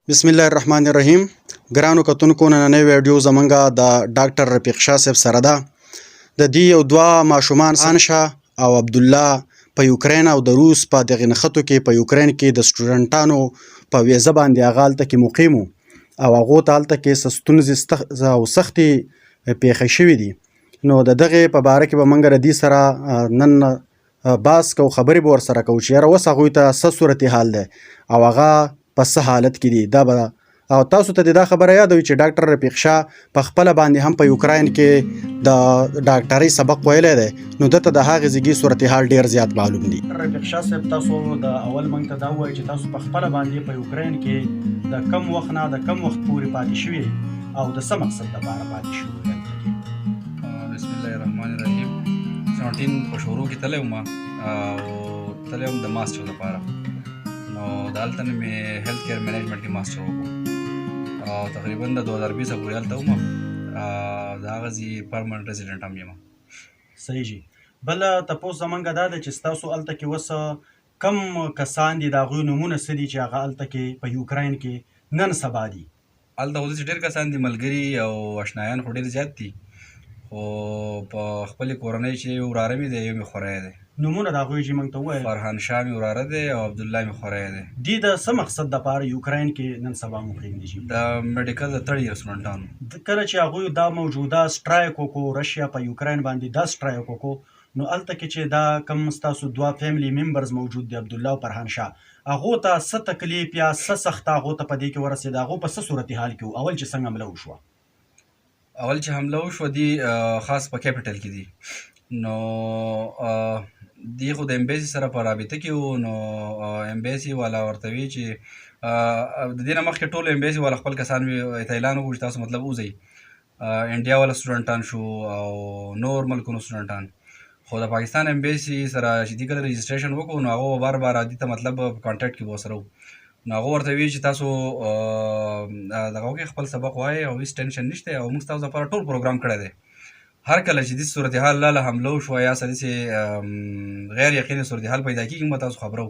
بسم الله الرحمن الرحیم ګرانو کتونکو نننۍ ویډیو زمونږه د ډاکټر رفیق شاه صاحب سره ده. د دې یو دوه ماشومان هانشا او عبدالله په یوکرین او د روس په دغه نښتو کې په یوکرین کې د سټوډنټانو په ویزه باندې هغه هلته کې مقیم او هغو ته هلته کې څه ستونزې او سختې پیښې شوي دي. نو د دغې په باره کې به موږ د دې سره نن بحث کوو، خبرې به ورسره کوو چې یاره اوس هغوی ته څه صورتحال دی او هغه په څه حالت کې دي. دا به او تاسو ته دا خبره یادوي چې ډاکټر رفیق شاه په خپله باندې هم په یوکراین کې د ډاکټرۍ سبق ویلی دی، نو دته د هغې ځایګي صورتحال ډېر زیات معلوم دي. رفیق شاه صاحب، تاسو د اول موږ ته دا ووایئ چې تاسو په خپله باندې په یوکراین کې د کم وخت نه د کم وخت پورې پاتې شوي او د څه مقصد دپاره پاتې شوي؟ بسم الله الرحمن الرحیم. 17 په شروع کې تللی وم او تللی وم د ماسټر لپاره. نو د هلته نه مې هیلث کیر مینجمنټ کې ماسټر وکړو او تقریبا د 2020 پورې هلته وم. د هغه ځای پرمننټ ریزیډنټ هم یم. صحیح جي. بله تپوس زمونږ دا دی چې ستاسو هلته کې اوس کم کسان دي، د هغوی نومونه څه دي چې هغه هلته کې په یوکراین کې نن سبا دي؟ هلته خو داسې ډېر کسان دي، ملګري او اشنایان خو ډېر زیات دي، خو په خپلې کورنۍ چې یو وراره مې دی، یو مې خوری دی. نومونه د هغوی چې موږ ته ووایه. فرحان شاه مې وراره دی او عبدالله مې خوری دی. دوی د څه مقصد دپاره یوکراین کې نن سبا مقیم دي؟ د میډیکل د تړ یې سټوډنټانو کله چې هغوی دا موجوده سټرایک وکړو، رشیا په یوکراین باندې دا سټرایک وکړو، نو هلته کې چې دا کم ستاسو دوه فیملی ممبرز موجود دي، عبدالله او فرحان شاه، هغو ته څه تکلیف یا څه سخته هغو ته په دې کې ورسېده؟ هغو په څه صورتحال کې وو اول چې څنګه حمله وشوه؟ اول چې حمله وشوه دي خاص په کیپیټل کې دي. نو دی خو د امبیسي سره په رابطه کې وو. نو امبیسي والا ورته وی چې د دې نه مخکې ټولو امبیسي والا خپل کسان ته اعلان وکړو چې تاسو مطلب وځئ. انډیا والا سټوډنټان شو او نور ملکونو سټوډنټان. خو د پاکستان امبیسي سره چې دې کله رجسټریشن وکړو، نو هغه بار بار دې ته مطلب په کانټیکټ کې به ورسره وو. نو هغه ورته وی چې تاسو دغه وکړئ، خپل سبق وایئ او هېڅ ټینشن نشته او موږ ستاسو لپاره ټول پروګرام کړی دی. هر کله چې داسې صورتحال لاله حمله وشوه یا څه داسې غیر یقیني صورتحال پیدا کېږي، موږ تاسو خبرو.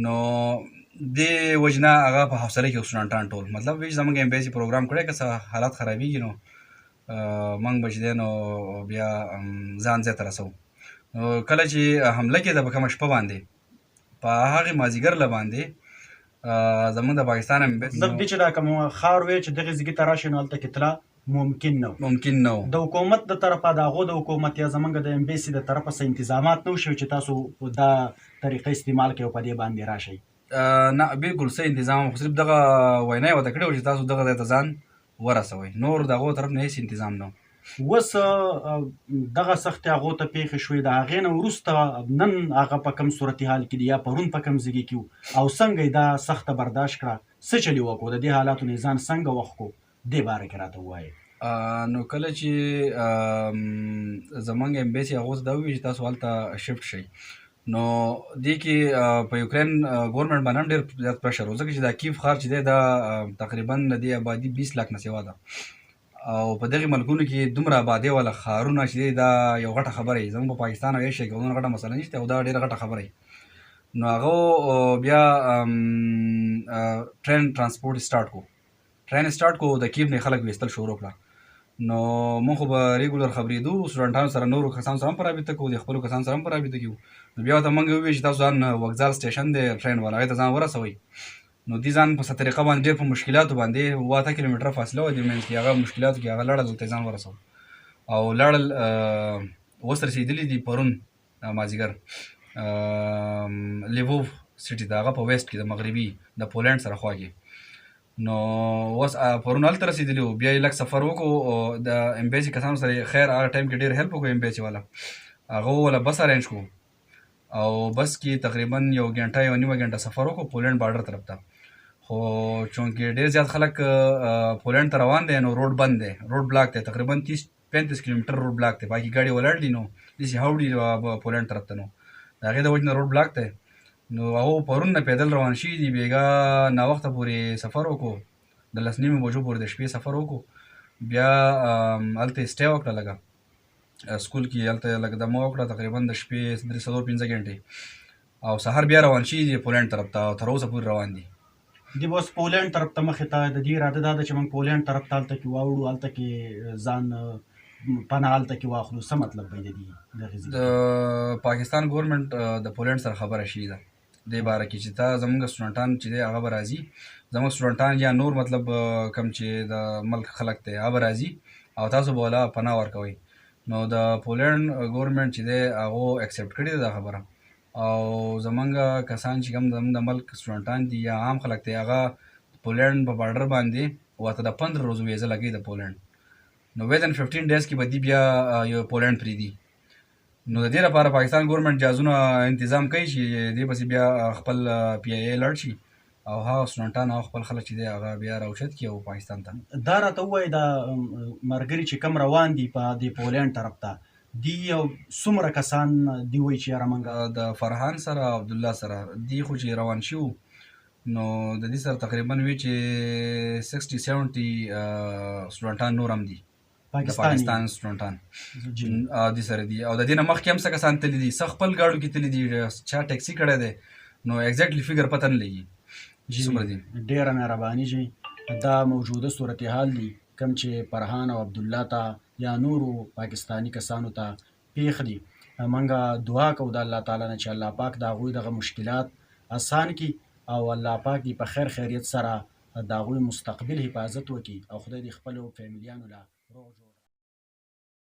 نو دې وجې نه هغه په حوصله کې سټوډنټان ټول مطلب وی چې زموږ امبیسي پروګرام کړی، که څه حالات خرابېږي نو موږ به چې دی نو بیا ځان ځای ته رسوو. نو کله چې حمله کېده په کومه شپه باندې، په هغې مازدیګر له باندې زموږ د پاکستان امبیسي مطلب دې چې دا کوم ښار وی چې دغې ځایګي ته راشئ، نو هلته کې تله ممکن نه و. د حکومت د طرفه، د هغو د حکومت یا زموږ د امبیسي د طرفه څه انتظامات نه وشوي چې تاسو دا طریقه استعمال کړئ او په دې باندې راشئ؟ نه، بالکل څه انتظام، خو صرف دغه وینا یې ورته کړې وه چې تاسو دغه ځای ته ځان ورسوئ، نور د هغو طرف نه هېڅ انتظام نه و. اوس دغه سختې هغو ته پیښې شوې، د هغې نه وروسته نن هغه په کوم صورتحال کې دي یا پرون په کوم ځایګي کې وو او څنګه یې دا سخته برداشت کړه؟ څه چلې وکړو؟ د دې حالاتو نه ځان څنګه وښ کړو؟ دې باره کې راته ووایئ. نو کله چې زموږ امبیسي هغو ته دا ووایي چې تاسو هلته شفټ شئ، نو دې کې په یوکراین ګورنمنټ باندې هم ډېر زیات پرشر و، ځکه چې دا کیف ښار چې دی دا تقریبا د دې آبادي 20 لاک نه سوا ده او په دغې ملکونو کې دومره آبادۍ والا ښارونه چې دی دا یو غټه خبره وي. زموږ په پاکستان او ایشیا کې دومره غټه مسله نشته او دا ډېره غټه خبره وي. نو هغه بیا ټرین ټرانسپورټ سټارټ کړو. ټرین سټارټ کړو، د کیف نه خلک ویستل شروع کړه. نو موږ خو به ریګولر خبرېدو، سټوډنټانو سره نورو کسانو سره هم په رابطه کوو، د خپلو کسانو سره هم په رابطه کې وو. نو بیا ورته موږ وویل چې تاسو ځان وکزال سټیشن دی ټرین والا، هغې ته ځان ورسوئ. نو دوی ځان په څه طریقه باندې ډېر په مشکلاتو باندې 8 کیلومتره فاصله وه دې منځ کې، هغه مشکلاتو کې هغه لړل، دلته ځان ورسول او لړل. اوس رسېدلي دي پرون مازدیګر لیووف سټي د هغه په ویسټ کې د مغربي د پولینډ سره خوا کې. نو اوس پرون هلته رسېدلي وو، بیا یې لږ سفر وکړو د امبیسي کسانو سره. خیر هغه ټایم کې ډېر هیلپ وکړو امبیسي والا، هغه وله بس ارینج کړو او بس کې تقریبا 1 غنټه 1 نیمه غنټه سفر وکړو پولینډ بارډر طرف ته. خو چونکې ډېر زیات خلک پولینډ ته روان دی، نو روډ بند دی، روډ بلاک دی، تقریبا 30-35 کیلومتر روډ بلاک دی، باقي ګاډي ولاړ دي. نو داسې هوډي پولینډ طرف ته، نو د هغې د وجې نه روډ بلاک دی. نو هغه پرون نه پیدل روان شوي دي، بېګا ناوخته پورې سفر وکړو، د 10 نیمې بجو پورې د شپې سفر وکړو. بیا هلته یې سټې وکړه لږه سکول کې، هلته لږ دمه وکړه تقریبا د شپې 3-4-5 غنټې او سهار بیا روان شوي دي پولینډ طرف ته او تر اوسه پورې روان دي. دی به اوس پولینډ طرف ته مخې ته د دې اراده دا ده چې موږ پولینډ طرف ته هلته کې واوړو، هلته کې ځان پناه هلته کې واخلو. څه مطلب به یې د دې دغې ځای د پاکستان ګورنمنټ د پولینډ سره خبره شوې ده دې باره کې چې تا زموږ سټوډنټان چې دی هغه به راځي، زموږ سټوډنټان یا نور مطلب کوم چې د ملک خلک دی هغه به راځي او تاسو به ولا پناه ورکوئ. نو د پولینډ ګورنمنټ چې دی هغو اکسپټ کړې ده دا خبره، او زمونږ کسان چې کوم زموږ د ملک سټوډنټان دي یا عام خلک دی هغه پولینډ په بارډر باندې ورته د 15 ورځو ویزه لګوي د پولینډ. نو within 15 days کې به دی بیا یو پولینډ پرېږدي. نو د دې لپاره پاکستان ګورنمنټ جهازونه تنظیم کوي چې دې پسې بیا خپل پی آی ای لړ شي او هغه سټوډنټان او خپل خلک چې دی هغه بیا راوچت کړي او پاکستان ته. دا راته ووایي دا ملګري چې کم روان دي په دې پولینډ طرف ته دي یو څومره کسان دي وایي چې یاره موږ د فرحان سره عبدالله سره دی خو چې روان شو نو د دې سره تقریبا وی چې 60-70 سټوډنټان نور هم دي د پاکستان سټوډنټان دې سره دي او د دې نه مخکې هم څه کسان تللي دي، څه خپل ګاډو کې تللي دي، چا ټیکسي کړی دی. نو ایګزیکټلی فګر پته نه لګي څومره دي. ډېره مهرباني جی. دا موجوده صورتحال دی کوم چې فرحان او عبدالله ته یا نورو پاکستانی کسانو ته پیښ دي. موږ دعا کوو د الله تعالی نه چې الله پاک د هغوی دغه مشکلات اسان کړي او الله پاک دې په خیر خیریت سره د هغوی مستقبل حفاظت وکړي او خدای دې خپلو فیملیانو له روغ